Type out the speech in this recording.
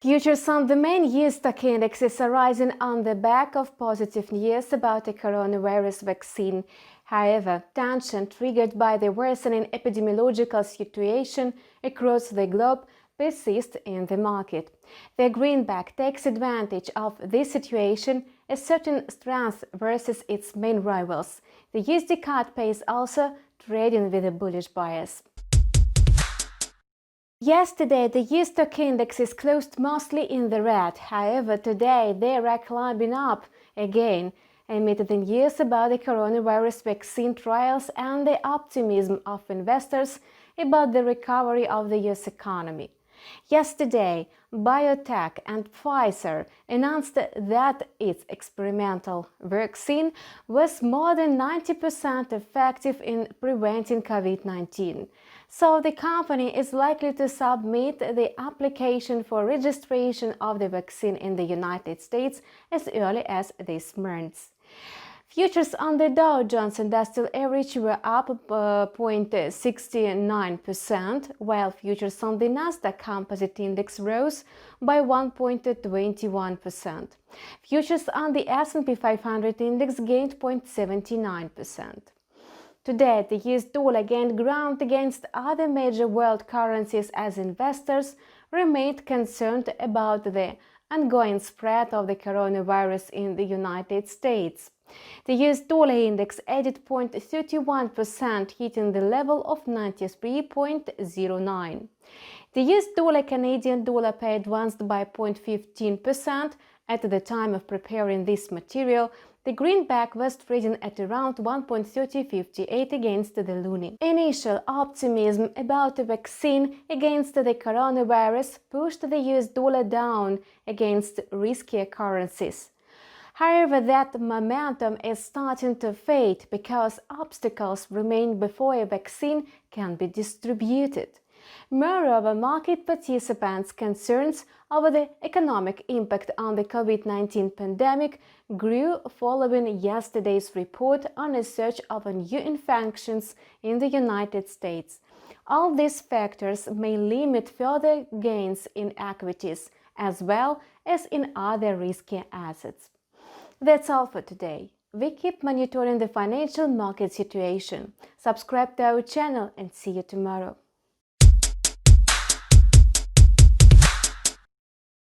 Futures on the main US stock indexes are rising on the back of positive news about the coronavirus vaccine. However, tension triggered by the worsening epidemiological situation across the globe persists in the market. The greenback takes advantage of this situation, asserting strength versus its main rivals. The USD CAD pace also trading with a bullish bias. Yesterday, the US stock indexes closed mostly in the red. However, today they are climbing up again amid the news about the coronavirus vaccine trials and the optimism of investors about the recovery of the US economy. Yesterday, BioNTech and Pfizer announced that its experimental vaccine was more than 90% effective in preventing COVID-19. So the company is likely to submit the application for registration of the vaccine in the United States as early as this month. Futures on the Dow Jones Industrial Average were up 0.69%, while futures on the Nasdaq Composite Index rose by 1.21%. Futures on the S&P 500 Index gained 0.79%. Today, the US dollar gained ground against other major world currencies as investors remained concerned about the ongoing spread of the coronavirus in the United States. The US dollar index added 0.31%, hitting the level of 93.09. The US dollar Canadian dollar pair advanced by 0.15%. At the time of preparing this material, the greenback was trading at around 1.3058 against the loonie. Initial optimism about the vaccine against the coronavirus pushed the US dollar down against riskier currencies. However, that momentum is starting to fade because obstacles remain before a vaccine can be distributed. Moreover, market participants' concerns over the economic impact on the COVID-19 pandemic grew following yesterday's report on a surge of new infections in the United States. All these factors may limit further gains in equities as well as in other risky assets. That's all for today. We keep monitoring the financial market situation. Subscribe to our channel and see you tomorrow.